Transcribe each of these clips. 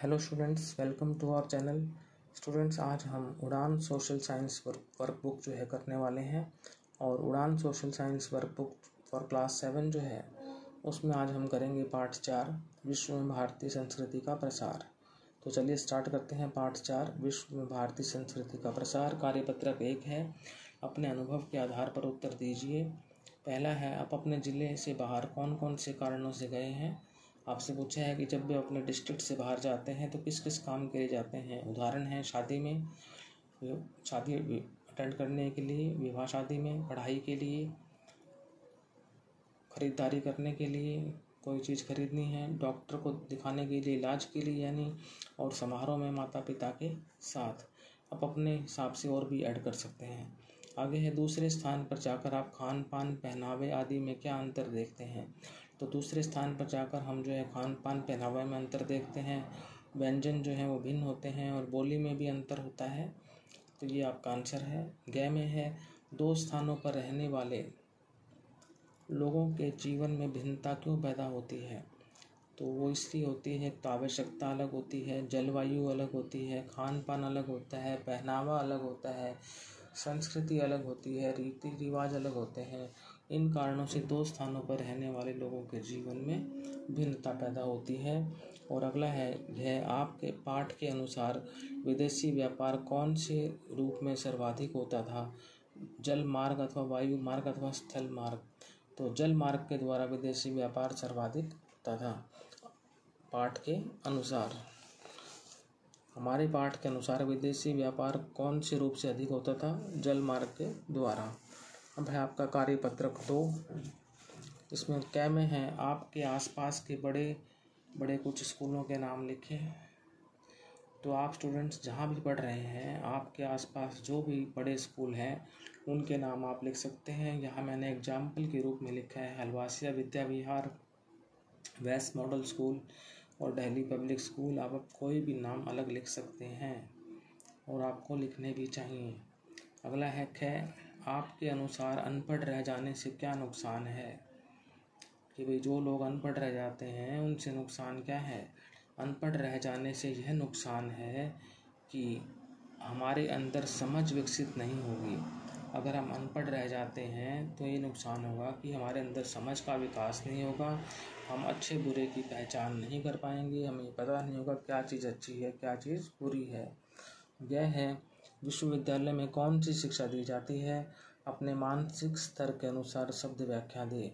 Hello students, welcome to our channel. Students, आज हम उड़ान सोशल साइंस वर्कबुक जो है करने वाले हैं। और उड़ान social science workbook for class 7 जो है उसमें आज हम करेंगे पार्ट 4, विश्व में भारतीय संस्कृति का प्रसार। तो चलिए स्टार्ट करते हैं। पार्ट 4, विश्व में भारतीय संस्कृति का प्रसार। कार्यपत्रक 1 है, अपने अनुभव के आधार पर उत्तर दीजिए। पहला है, आप अपने ज़िले से बाहर कौन कौन से कारणों से गए हैं। आपसे पूछा है कि जब भी अपने डिस्ट्रिक्ट से बाहर जाते हैं तो किस किस काम के लिए जाते हैं। उदाहरण है, शादी अटेंड करने के लिए, विवाह शादी में, पढ़ाई के लिए, ख़रीदारी करने के लिए, कोई चीज़ खरीदनी है, डॉक्टर को दिखाने के लिए, इलाज के लिए यानी, और समारोह में माता पिता के साथ। आप अपने हिसाब से और भी ऐड कर सकते हैं। आगे है, दूसरे स्थान पर जाकर आप खान पान, पहनावे आदि में क्या अंतर देखते हैं। तो दूसरे स्थान पर जाकर हम जो है खान पान, पहनावे में अंतर देखते हैं। व्यंजन जो है वो भिन्न होते हैं और बोली में भी अंतर होता है। तो ये आपका आंसर है। ग में है, दो स्थानों पर रहने वाले लोगों के जीवन में भिन्नता क्यों पैदा होती है। तो वो इसलिए होती है, तो आवश्यकता अलग होती है, जलवायु अलग होती है, खान पान अलग होता है, पहनावा अलग होता है, संस्कृति अलग होती है, रीति रिवाज अलग होते हैं। इन कारणों से दो स्थानों पर रहने वाले लोगों के जीवन में भिन्नता पैदा होती है। और अगला है, यह आपके पाठ के अनुसार विदेशी व्यापार कौन से रूप में सर्वाधिक होता था। जल मार्ग अथवा वायु मार्ग अथवा स्थल मार्ग। तो जल मार्ग के द्वारा विदेशी व्यापार सर्वाधिक होता था। पाठ के अनुसार, हमारे पाठ के अनुसार विदेशी व्यापार कौन से रूप से अधिक होता था। जल मार्ग के द्वारा। अब है आपका कार्यपत्रक 2। इसमें क में है, आपके आसपास के बड़े बड़े कुछ स्कूलों के नाम लिखें। तो आप स्टूडेंट्स जहाँ भी पढ़ रहे हैं, आपके आसपास जो भी बड़े स्कूल हैं उनके नाम आप लिख सकते हैं। यहाँ मैंने एग्जाम्पल के रूप में लिखा है, Halwasia Vidya Vihar, waste model school और दिल्ली पब्लिक स्कूल। आप कोई भी नाम अलग लिख सकते हैं और आपको लिखने भी चाहिए। अगला है ख, आपके अनुसार अनपढ़ रह जाने से क्या नुकसान है। कि भाई जो लोग अनपढ़ रह जाते हैं उनसे नुकसान क्या है। अनपढ़ रह जाने से यह नुकसान है कि हमारे अंदर समझ विकसित नहीं होगी। अगर हम अनपढ़ रह जाते हैं तो ये नुकसान होगा कि हमारे अंदर समझ का विकास नहीं होगा, हम अच्छे बुरे की पहचान नहीं कर पाएंगे, हमें पता नहीं होगा क्या चीज़ अच्छी है क्या चीज़ बुरी है। यह है, विश्वविद्यालय में कौन सी शिक्षा दी जाती है। अपने मानसिक स्तर के अनुसार शब्द व्याख्या दे।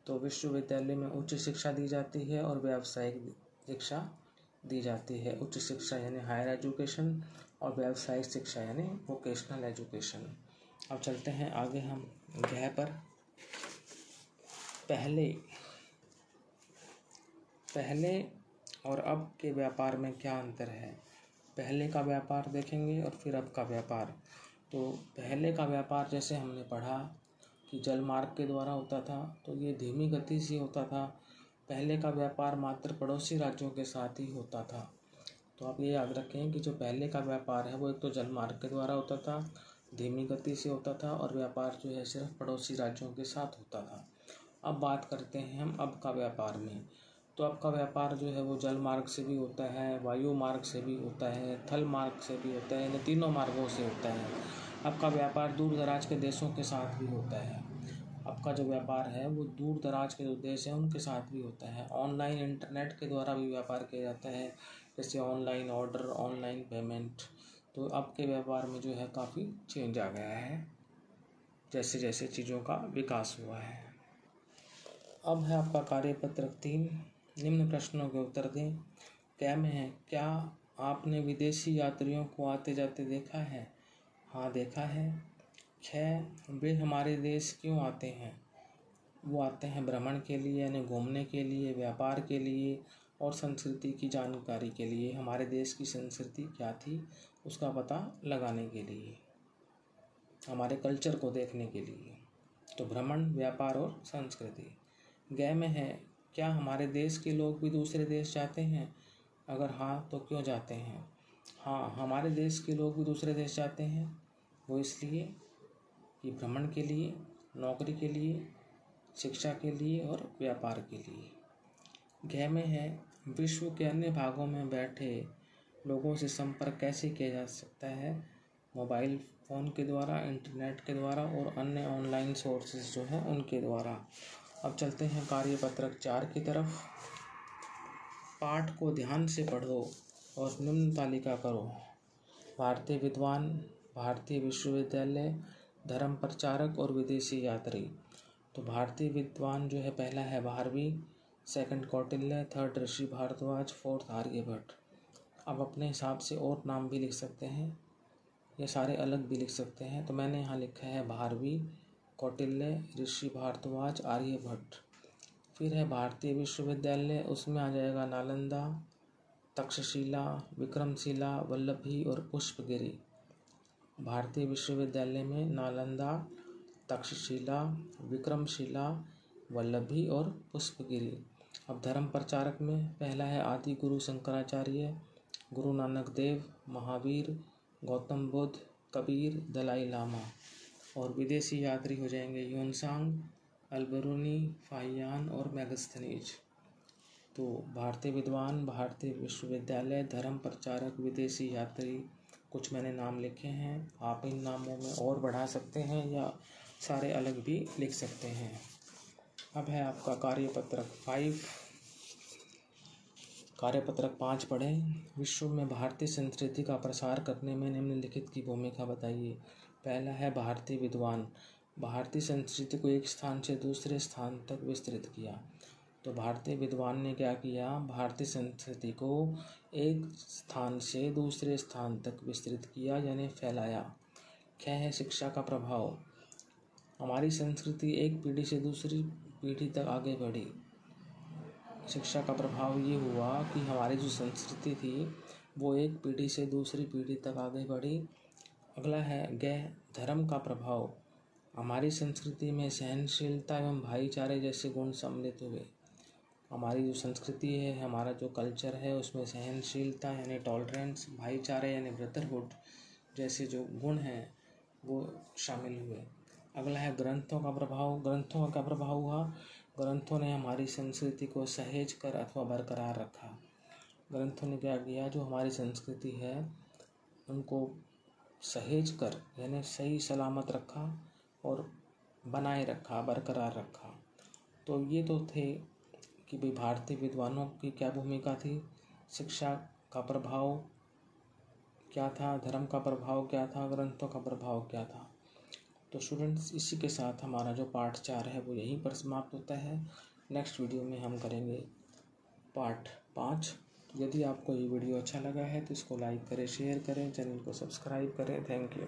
तो विश्वविद्यालय में उच्च शिक्षा दी जाती है और व्यावसायिक शिक्षा दी जाती है। उच्च शिक्षा यानी हायर एजुकेशन और व्यावसायिक शिक्षा यानी वोकेशनल एजुकेशन। अब चलते हैं आगे हम गह पर। पहले और अब के व्यापार में क्या अंतर है। पहले का व्यापार देखेंगे और फिर अब का व्यापार। तो पहले का व्यापार जैसे हमने पढ़ा कि जल मार्ग के द्वारा होता था, तो ये धीमी गति से होता था। पहले का व्यापार मात्र पड़ोसी राज्यों के साथ ही होता था। तो आप ये याद रखें कि जो पहले का व्यापार है वो एक तो जल मार्ग के द्वारा होता था, धीमी गति से होता था और व्यापार जो है सिर्फ पड़ोसी राज्यों के साथ होता था। अब बात करते हैं हम अब का व्यापार में। तो अब का व्यापार जो है वो जल मार्ग से भी होता है, वायु मार्ग से भी होता है, थल मार्ग से भी होता है, इन तीनों मार्गों से होता है। अब का व्यापार दूर दराज के देशों के साथ भी होता है। अब का जो व्यापार है वो दूर दराज के जो देश हैं उनके साथ भी होता है। ऑनलाइन इंटरनेट के द्वारा भी व्यापार किया जाता है, जैसे ऑनलाइन ऑर्डर, ऑनलाइन पेमेंट। तो अब के व्यापार में जो है काफ़ी चेंज आ गया है जैसे जैसे चीज़ों का विकास हुआ है। अब है आपका कार्यपत्रक 3। निम्न प्रश्नों के उत्तर दें। क्या में है, क्या आपने विदेशी यात्रियों को आते जाते देखा है। हाँ, देखा है। वे हमारे देश क्यों आते हैं। वो आते हैं भ्रमण के लिए यानी घूमने के लिए, व्यापार के लिए और संस्कृति की जानकारी के लिए। हमारे देश की संस्कृति क्या थी उसका पता लगाने के लिए, हमारे कल्चर को देखने के लिए। तो भ्रमण, व्यापार और संस्कृति। ग में है, क्या हमारे देश के लोग भी दूसरे देश जाते हैं। अगर हाँ तो क्यों जाते हैं। हाँ, हमारे देश के लोग भी दूसरे देश जाते हैं, वो इसलिए कि भ्रमण के लिए, नौकरी के लिए, शिक्षा के लिए और व्यापार के लिए। घ में है, विश्व के अन्य भागों में बैठे लोगों से संपर्क कैसे किया जा सकता है? मोबाइल फ़ोन के द्वारा, इंटरनेट के द्वारा और अन्य ऑनलाइन सोर्सेज जो हैं उनके द्वारा। अब चलते हैं कार्यपत्रक 4 की तरफ। पाठ को ध्यान से पढ़ो और निम्न तालिका करो। भारतीय विद्वान, भारतीय विश्वविद्यालय, धर्म प्रचारक और विदेशी यात्री। तो भारतीय विद्वान जो है पहला है भारवी, सेकंड कौटिल्य, थर्ड ऋषि भारद्वाज, फोर्थ आर्यभट्ट। अब अपने हिसाब से और नाम भी लिख सकते हैं या सारे अलग भी लिख सकते हैं। तो मैंने यहाँ लिखा है भारवी, कौटिल्य, ऋषि भारद्वाज, आर्यभट्ट। फिर है भारतीय विश्वविद्यालय, उसमें आ जाएगा नालंदा, तक्षशिला, विक्रमशिला, वल्लभी और पुष्पगिरी। भारतीय विश्वविद्यालय में नालंदा, तक्षशिला, विक्रमशिला, वल्लभी और पुष्पगिरी। अब धर्म प्रचारक में पहला है आदि गुरु शंकराचार्य, गुरु नानक देव, महावीर, गौतम बुद्ध, कबीर, दलाई लामा। और विदेशी यात्री हो जाएंगे ह्वेनसांग, अल्बरूनी, फाहियान और मैगस्थनीज। तो भारतीय विद्वान, भारतीय विश्वविद्यालय, धर्म प्रचारक, विदेशी यात्री, कुछ मैंने नाम लिखे हैं। आप इन नामों में और बढ़ा सकते हैं या सारे अलग भी लिख सकते हैं। अब है आपका कार्यपत्रक 5। कार्यपत्रक 5 पढ़ें। विश्व में भारतीय संस्कृति का प्रसार करने में निम्नलिखित की भूमिका बताइए। पहला है भारतीय विद्वान, भारतीय संस्कृति को एक स्थान से दूसरे स्थान तक विस्तृत किया। तो भारतीय विद्वान ने क्या किया? भारतीय संस्कृति को एक स्थान से दूसरे स्थान तक विस्तृत किया यानी फैलाया। क्या है शिक्षा का प्रभाव? हमारी संस्कृति एक पीढ़ी से दूसरी पीढ़ी तक आगे बढ़ी। शिक्षा का प्रभाव ये हुआ कि हमारी जो संस्कृति थी वो एक पीढ़ी से दूसरी पीढ़ी तक आगे बढ़ी। अगला है धर्म का प्रभाव। हमारी संस्कृति में सहनशीलता एवं भाईचारे जैसे गुण सम्मिलित हुए। हमारी जो संस्कृति है, हमारा जो कल्चर है, उसमें सहनशीलता यानी टॉलरेंस, भाईचारे यानी ब्रदरहुड जैसे जो गुण हैं वो शामिल हुए। अगला है ग्रंथों का प्रभाव। ग्रंथों का क्या प्रभाव हुआ? ग्रंथों ने हमारी संस्कृति को सहेज कर अथवा बरकरार रखा। ग्रंथों ने क्या किया? जो हमारी संस्कृति है उनको सहेज कर यानी सही सलामत रखा और बनाए रखा, बरकरार रखा। तो ये तो थे कि भाई भारतीय विद्वानों की क्या भूमिका थी, शिक्षा का प्रभाव क्या था, धर्म का प्रभाव क्या था, ग्रंथों का प्रभाव क्या था। तो स्टूडेंट्स, इसी के साथ हमारा जो पार्ट 4 है वो यहीं पर समाप्त होता है। नेक्स्ट वीडियो में हम करेंगे पार्ट 5। यदि आपको ये वीडियो अच्छा लगा है तो इसको लाइक करें, शेयर करें, चैनल को सब्सक्राइब करें। Thank you.